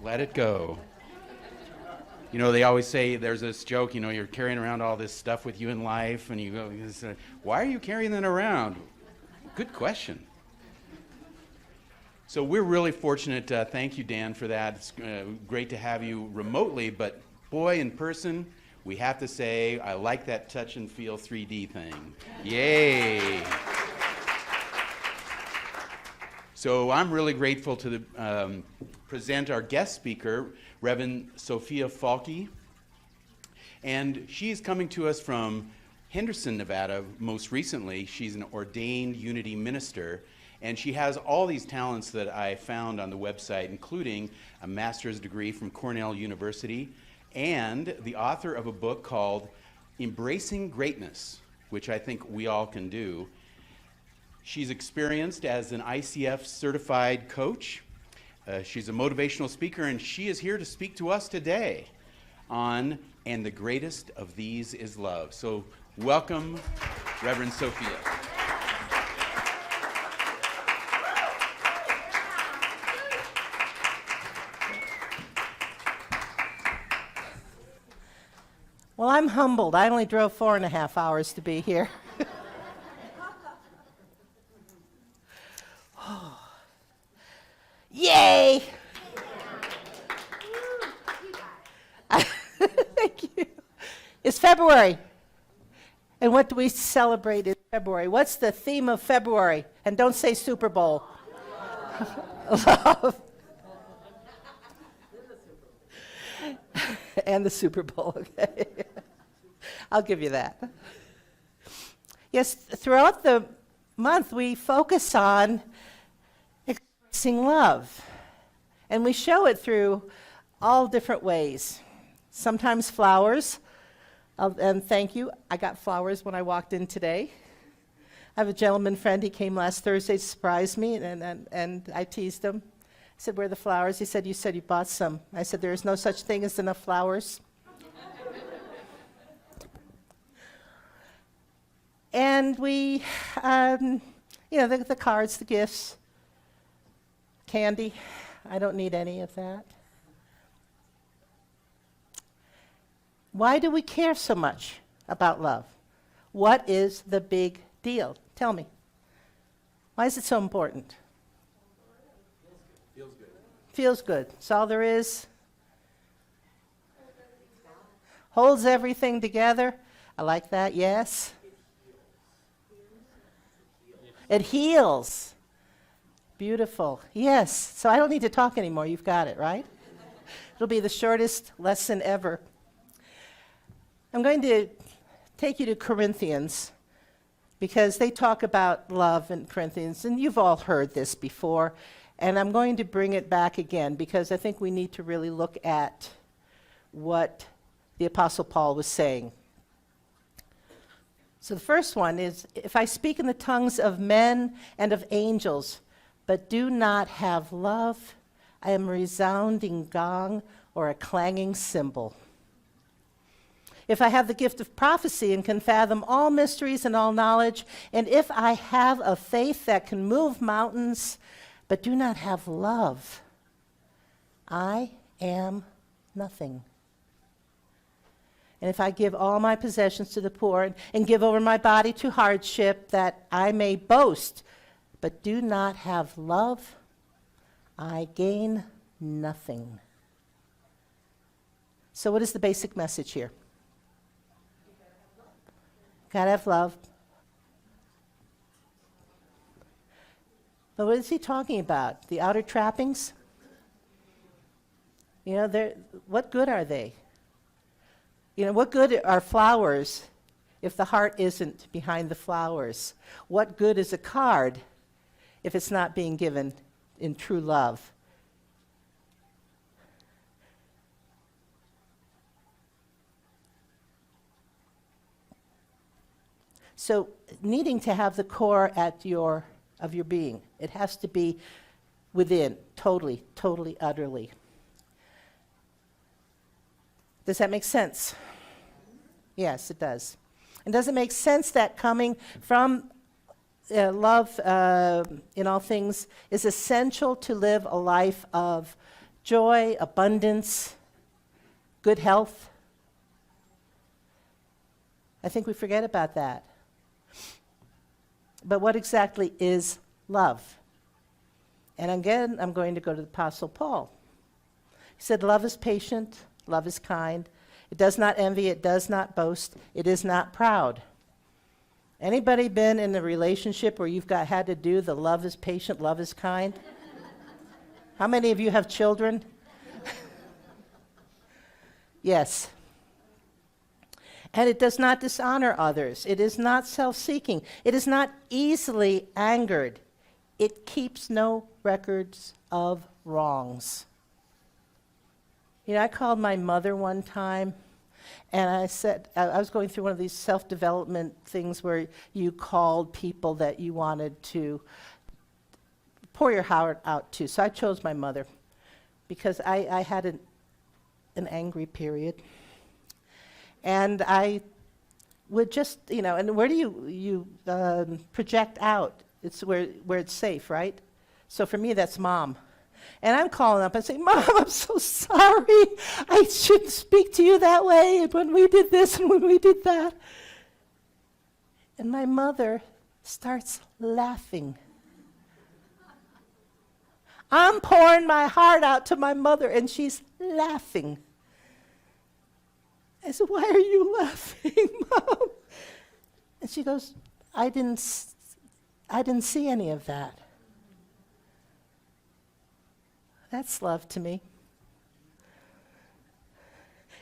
let it go. You know, they always say, there's this joke, you know, you're carrying around all this stuff with you in life, and you go, why are you carrying that around? Good question. So we're really fortunate. Thank you, Dan, for that. It's great to have you remotely, but boy, in person, we have to say, I like that touch and feel 3D thing. Yay! So I'm really grateful to present our guest speaker, Reverend Sophia Falke. And she's coming to us from Henderson, Nevada, most recently. She's an ordained Unity minister, and she has all these talents that I found on the website, including a master's degree from Cornell University, and the author of a book called Embracing Greatness, which I think we all can do. She's experienced as an ICF certified coach. She's a motivational speaker, and she is here to speak to us today on And the Greatest of These is Love. So welcome, Reverend Sophia. Well, I'm humbled. I only drove 4.5 hours to be here. Yay! Thank you. It's February. And what do we celebrate in February? What's the theme of February? And don't say Super Bowl. Love. And the Super Bowl, okay. I'll give you that. Yes, throughout the month we focus on expressing love. And we show it through all different ways. Sometimes flowers, and thank you. I got flowers when I walked in today. I have a gentleman friend, he came last Thursday to surprise me, and I teased him. I said, where are the flowers? He said, you bought some. I said, there is no such thing as enough flowers. And we, the cards, the gifts, candy. I don't need any of that. Why do we care so much about love? What is the big deal? Tell me. Why is it so important? Feels good. Feels good. That's all there is. Holds everything together. I like that, yes. It heals. Beautiful. Yes. So I don't need to talk anymore. You've got it, right? It'll be the shortest lesson ever. I'm going to take you to Corinthians because they talk about love in Corinthians, and you've all heard this before, and I'm going to bring it back again because I think we need to really look at what the Apostle Paul was saying. So the first one is, if I speak in the tongues of men and of angels, but do not have love, I am a resounding gong or a clanging cymbal. If I have the gift of prophecy and can fathom all mysteries and all knowledge, and if I have a faith that can move mountains, but do not have love, I am nothing. And if I give all my possessions to the poor and give over my body to hardship that I may boast, but do not have love, I gain nothing. So what is the basic message here? Gotta have love. But what is he talking about? The outer trappings? You know, what good are they? You know, what good are flowers if the heart isn't behind the flowers? What good is a card if it's not being given in true love? So needing to have the core of your being. It has to be within, totally, utterly. Does that make sense? Yes, it does. And does it make sense that coming from love in all things is essential to live a life of joy, abundance, good health. I think we forget about that. But what exactly is love? And again, I'm going to go to the Apostle Paul. He said, love is patient, love is kind. It does not envy, it does not boast, it is not proud. Anybody been in a relationship where you've had to do the love is patient, love is kind? How many of you have children? Yes. And it does not dishonor others. It is not self-seeking. It is not easily angered. It keeps no records of wrongs. You know, I called my mother one time, and I said, I was going through one of these self-development things where you called people that you wanted to pour your heart out to. So I chose my mother because I had an angry period. And I would just, you know, and where do you project out? It's where it's safe, right? So for me, that's Mom. And I'm calling up and saying, Mom, I'm so sorry. I shouldn't speak to you that way. And when we did this and when we did that. And my mother starts laughing. I'm pouring my heart out to my mother, and she's laughing. I said, why are you laughing, Mom? And she goes, I didn't see any of that. That's love to me.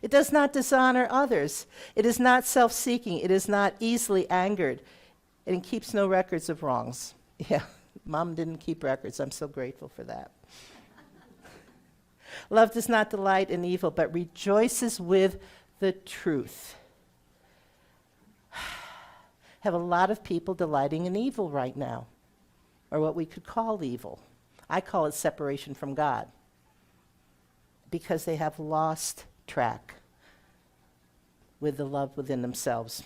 It does not dishonor others. It is not self-seeking. It is not easily angered. And it keeps no records of wrongs. Yeah, Mom didn't keep records. I'm so grateful for that. Love does not delight in evil, but rejoices with the truth. Have a lot of people delighting in evil right now, or what we could call evil. I call it separation from God, because they have lost track with the love within themselves.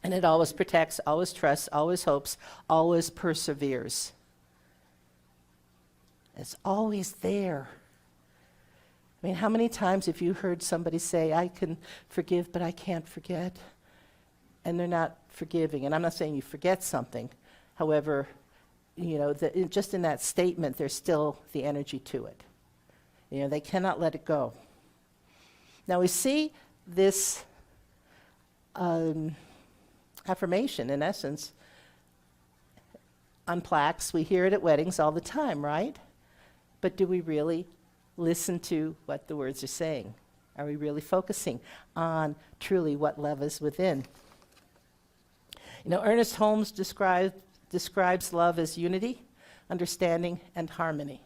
And it always protects, always trusts, always hopes, always perseveres. It's always there. I mean, how many times have you heard somebody say, I can forgive, but I can't forget? And they're not forgiving. And I'm not saying you forget something. However, you know, just in that statement, there's still the energy to it. You know, they cannot let it go. Now we see this affirmation, in essence, on plaques. We hear it at weddings all the time, right? But do we really listen to what the words are saying? Are we really focusing on truly what love is within? You know, Ernest Holmes describes love as unity, understanding, and harmony.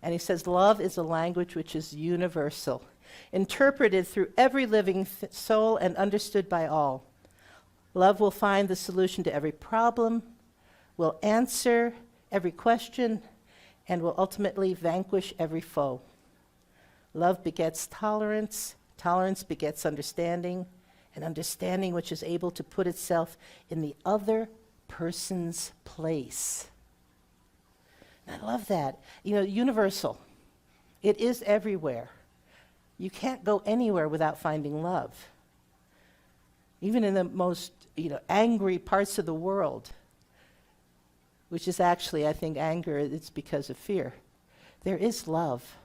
And he says, love is a language which is universal, interpreted through every living soul and understood by all. Love will find the solution to every problem, will answer every question, and will ultimately vanquish every foe. Love begets tolerance, tolerance begets understanding, and understanding which is able to put itself in the other person's place. And I love that. You know, universal. It is everywhere. You can't go anywhere without finding love. Even in the most, angry parts of the world, which is actually, I think, anger, it's because of fear. There is love.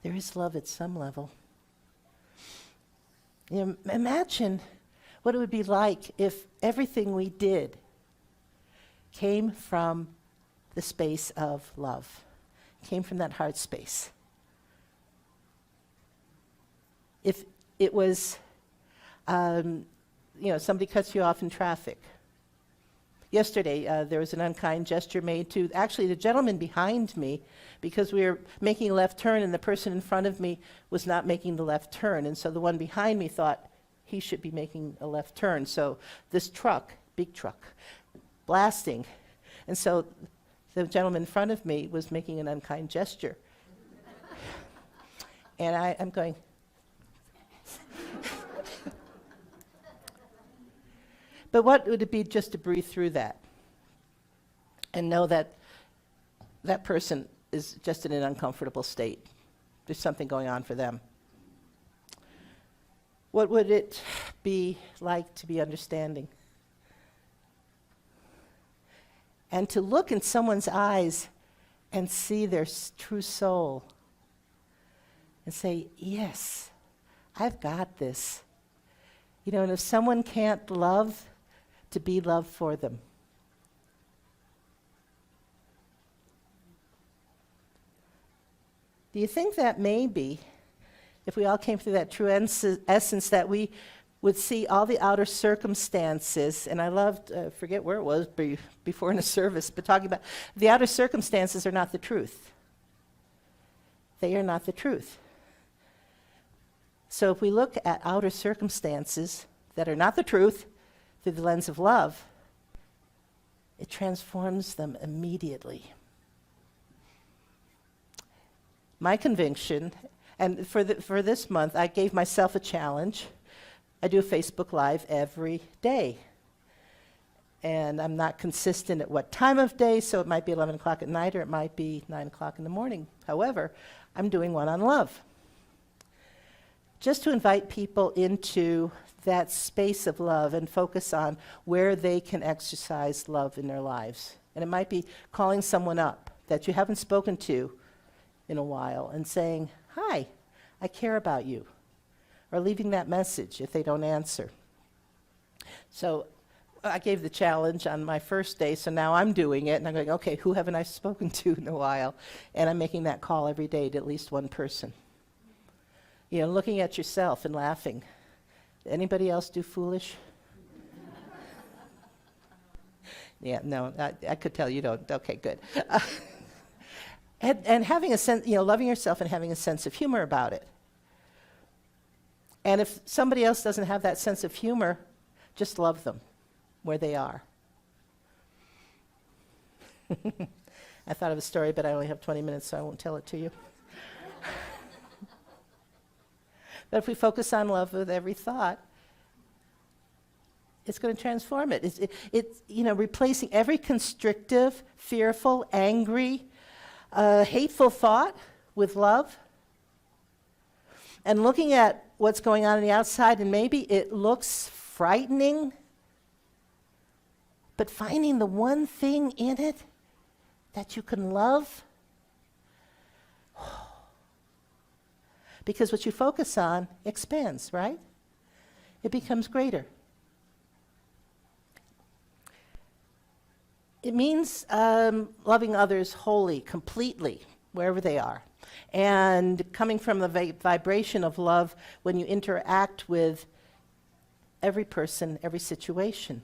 There is love at some level. Imagine what it would be like if everything we did came from the space of love, came from that heart space. If it was, somebody cuts you off in traffic. Yesterday, there was an unkind gesture made to actually the gentleman behind me, because we were making a left turn and the person in front of me was not making the left turn. And so the one behind me thought he should be making a left turn. So this truck, big truck, blasting. And so the gentleman in front of me was making an unkind gesture. And I'm going, but what would it be just to breathe through that and know that that person is just in an uncomfortable state. There's something going on for them. What would it be like to be understanding? And to look in someone's eyes and see their true soul and say, yes, I've got this. You know, and if someone can't love, to be love for them. Do you think that maybe, if we all came through that true essence, that we would see all the outer circumstances, and I loved, forget where it was, before in a service, but talking about the outer circumstances are not the truth. They are not the truth. So if we look at outer circumstances that are not the truth through the lens of love, it transforms them immediately. My conviction, and for this month, I gave myself a challenge. I do a Facebook Live every day. And I'm not consistent at what time of day, so it might be 11 o'clock at night or it might be 9 o'clock in the morning. However, I'm doing one on love. Just to invite people into that space of love and focus on where they can exercise love in their lives. And it might be calling someone up that you haven't spoken to in a while and saying, hi, I care about you. Or leaving that message if they don't answer. So I gave the challenge on my first day, so now I'm doing it, and I'm going, okay, who haven't I spoken to in a while? And I'm making that call every day to at least one person. You know, looking at yourself and laughing. Anybody else do foolish? Yeah, no, I could tell you don't. Okay, good. And having a sense, you know, loving yourself and having a sense of humor about it. And if somebody else doesn't have that sense of humor, just love them where they are. I thought of a story, but I only have 20 minutes, so I won't tell it to you. But if we focus on love with every thought, it's going to transform it. It's you know, replacing every constrictive, fearful, angry, hateful thought with love. And looking at what's going on the outside, and maybe it looks frightening, but finding the one thing in it that you can love. Because what you focus on expands, right? It becomes greater. It means loving others wholly, completely, wherever they are. And coming from the vibration of love when you interact with every person, every situation.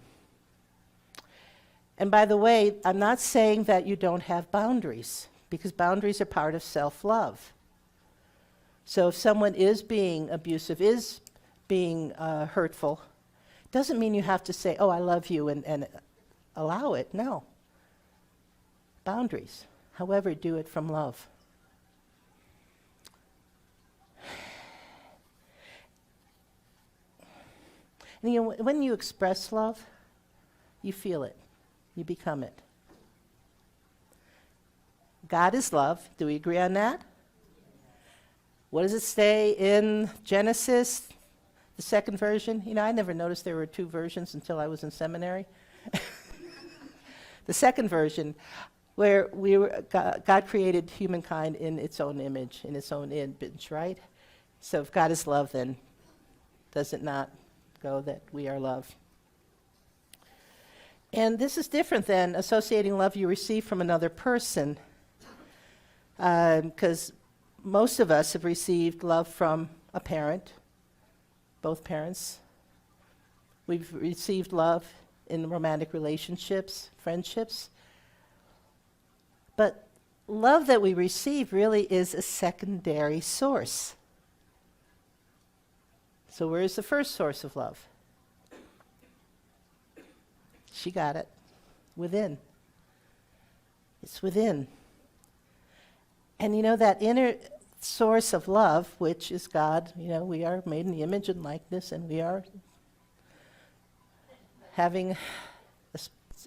And by the way, I'm not saying that you don't have boundaries, because boundaries are part of self-love. So if someone is being abusive, is being hurtful, doesn't mean you have to say, oh, I love you, and allow it. No. Boundaries. However, do it from love. And you know, when you express love, you feel it. You become it. God is love. Do we agree on that? What does it say in Genesis, the second version? You know, I never noticed there were two versions until I was in seminary. The second version, where God created humankind in its own image, in its own image, right? So if God is love, then does it not go that we are love? And this is different than associating love you receive from another person, because most of us have received love from a parent, both parents. We've received love in romantic relationships, friendships. But love that we receive really is a secondary source. So where is the first source of love? She got it. Within. It's within. And you know, that inner source of love, which is God, you know, we are made in the image and likeness, and we are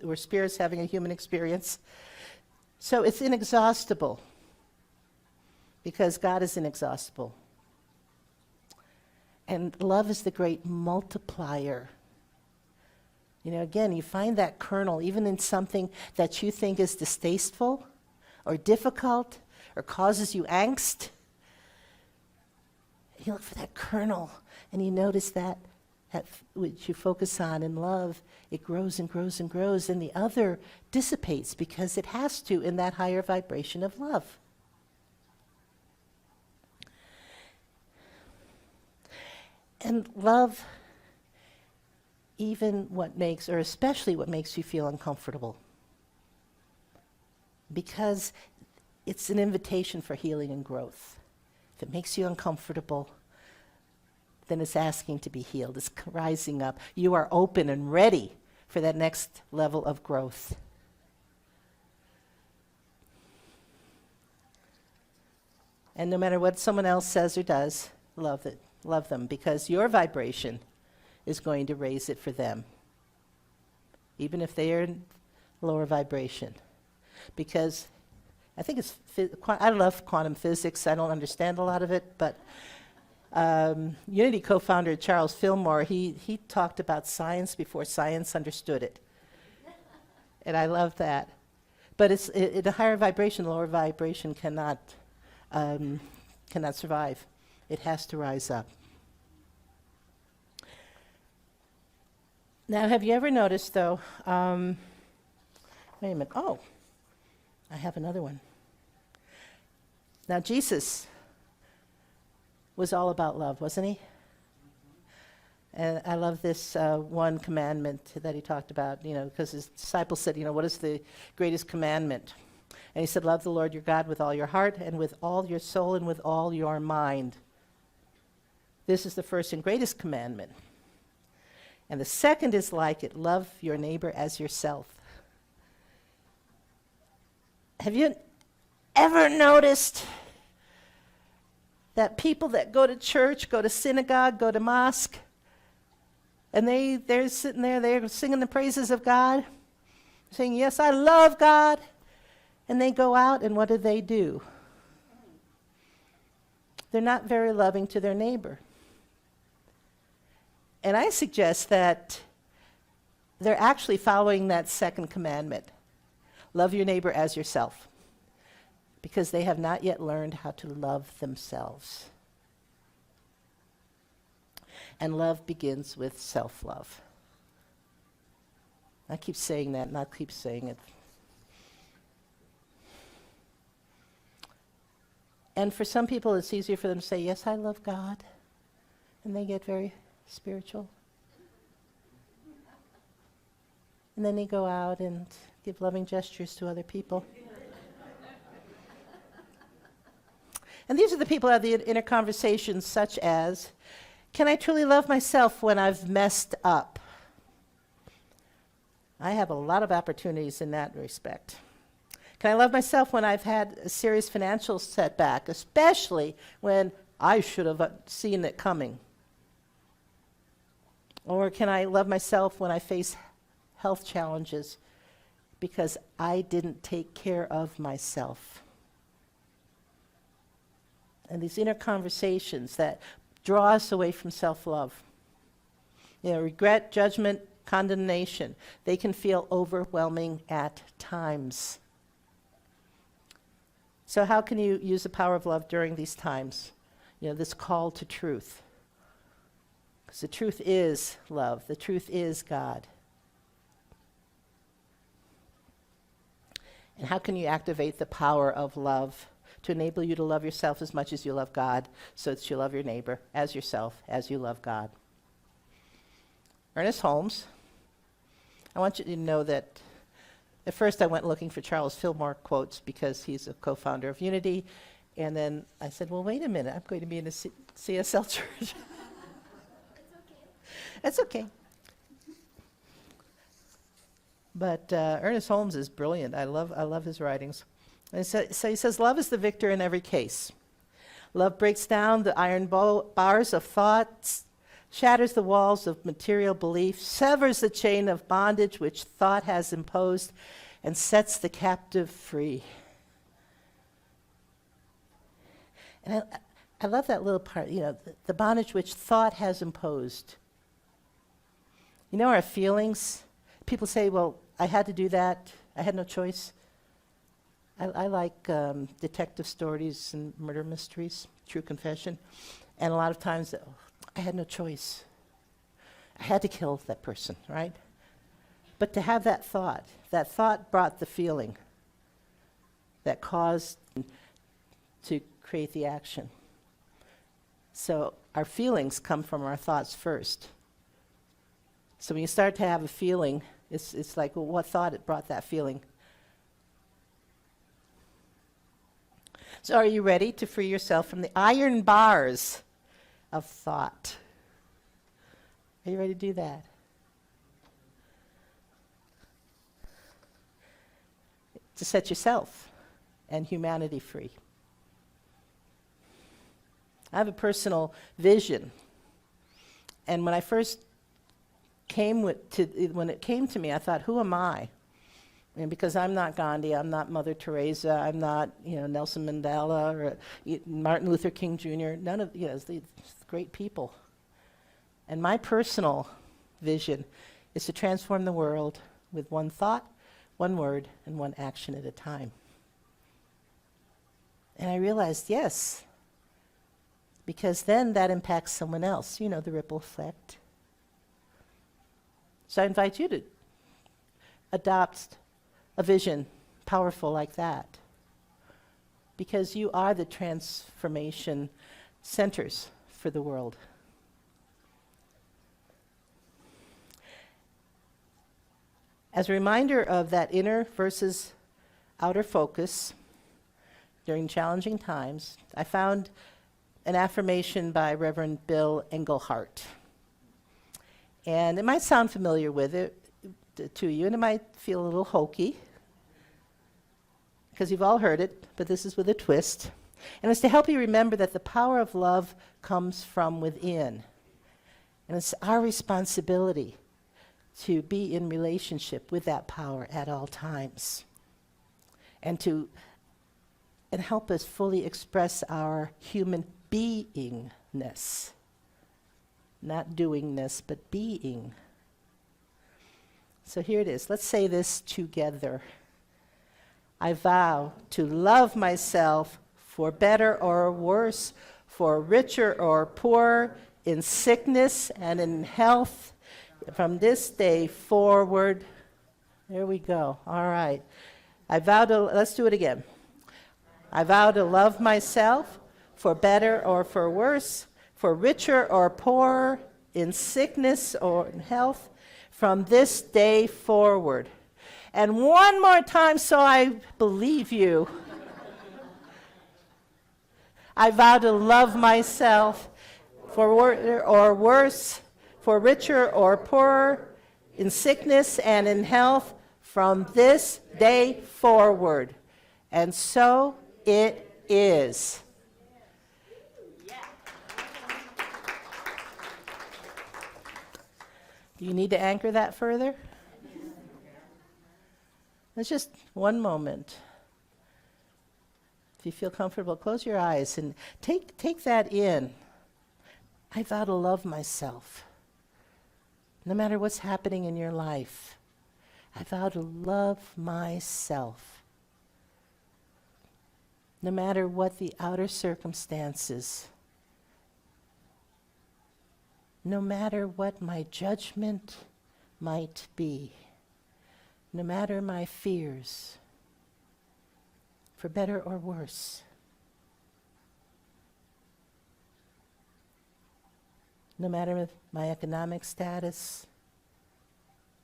we're spirits having a human experience. So it's inexhaustible because God is inexhaustible. And love is the great multiplier. You know, again, you find that kernel even in something that you think is distasteful or difficult or causes you angst. You look for that kernel and you notice that which you focus on in love, it grows and grows and grows, and the other dissipates because it has to in that higher vibration of love. And love, even what makes, or especially what makes you feel uncomfortable, because it's an invitation for healing and growth. If it makes you uncomfortable, then it's asking to be healed. It's rising up. You are open and ready for that next level of growth. And no matter what someone else says or does, love it. Love them, because your vibration is going to raise it for them, even if they are in lower vibration. Because I think it's, I love quantum physics. I don't understand a lot of it, but Unity co-founder Charles Fillmore, he talked about science before science understood it. And I love that. But it's a higher vibration, lower vibration cannot survive. It has to rise up. Now, have you ever noticed, though, wait a minute, oh, I have another one. Now, Jesus was all about love, wasn't he? And I love this one commandment that he talked about, you know, because his disciples said, you know, what is the greatest commandment? And he said, love the Lord your God with all your heart and with all your soul and with all your mind. This is the first and greatest commandment. And the second is like it, love your neighbor as yourself. Have you ever noticed that people that go to church, go to synagogue, go to mosque, and they're sitting there, they're singing the praises of God, saying, yes, I love God, and they go out, and what do? They're not very loving to their neighbor. And I suggest that they're actually following that second commandment, love your neighbor as yourself, because they have not yet learned how to love themselves. And love begins with self-love. I keep saying that, and I'll keep saying it. And for some people, it's easier for them to say, yes, I love God, and they get very spiritual. And then they go out and give loving gestures to other people. And these are the people who have the inner conversations such as, can I truly love myself when I've messed up? I have a lot of opportunities in that respect. Can I love myself when I've had a serious financial setback, especially when I should have seen it coming? Or can I love myself when I face health challenges because I didn't take care of myself? And these inner conversations that draw us away from self-love. You know, regret, judgment, condemnation, they can feel overwhelming at times. So how can you use the power of love during these times? You know, this call to truth. Because the truth is love. The truth is God. And how can you activate the power of love to enable you to love yourself as much as you love God, so that you love your neighbor as yourself, as you love God? Ernest Holmes, I want you to know that at first I went looking for Charles Fillmore quotes because he's a co-founder of Unity, and then I said, well, wait a minute, I'm going to be in a CSL church. It's okay. But Ernest Holmes is brilliant. I love his writings. And so he says, love is the victor in every case. Love breaks down the iron bars of thoughts, shatters the walls of material belief, severs the chain of bondage which thought has imposed, and sets the captive free. And I love that little part, the bondage which thought has imposed. Our feelings, people say, well, I had to do that, I had no choice. I like detective stories and murder mysteries, true confession. And a lot of times, I had no choice. I had to kill that person, right? But to have that thought brought the feeling that caused to create the action. So our feelings come from our thoughts first. So when you start to have a feeling, it's like, well, what thought it brought that feeling? So are you ready to free yourself from the iron bars of thought? Are you ready to do that? To set yourself and humanity free. I have a personal vision. And when I first when it came to me, I thought, who am I? And because I'm not Gandhi, I'm not Mother Teresa, I'm not Nelson Mandela or Martin Luther King Jr. None of these great people. And my personal vision is to transform the world with one thought, one word, and one action at a time. And I realized, yes, because then that impacts someone else. The ripple effect. So I invite you to adopt a vision powerful like that, because you are the transformation centers for the world. As a reminder of that inner versus outer focus during challenging times, I found an affirmation by Reverend Bill Engelhart. And it might sound familiar to you, and it might feel a little hokey, because you've all heard it, but this is with a twist. And it's to help you remember that the power of love comes from within. And it's our responsibility to be in relationship with that power at all times. And help us fully express our human beingness. Not doingness, but being. So here it is. Let's say this together. I vow to love myself for better or worse, for richer or poorer, in sickness and in health, from this day forward. There we go. All right. Let's do it again. I vow to love myself for better or for worse, for richer or poorer, in sickness or in health, from this day forward. And one more time so I believe you. I vow to love myself for better or worse, for richer or poorer, in sickness and in health, from this day forward. And so it is. Do you need to anchor that further? It's just one moment. If you feel comfortable, close your eyes and take that in. I vow to love myself. No matter what's happening in your life, I vow to love myself. No matter what the outer circumstances, no matter what my judgment might be, no matter my fears, for better or worse, no matter my economic status,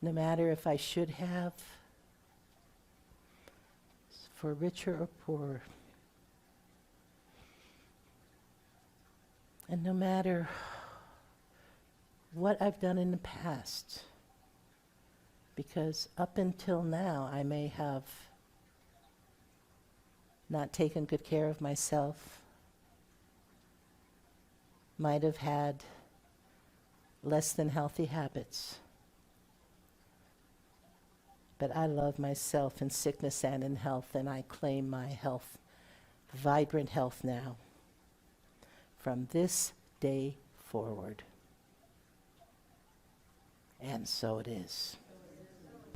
no matter if I should have, for richer or poorer, and no matter what I've done in the past, because up until now I may have not taken good care of myself, might have had less than healthy habits. But I love myself in sickness and in health, and I claim my health, vibrant health now, from this day forward. And so it is.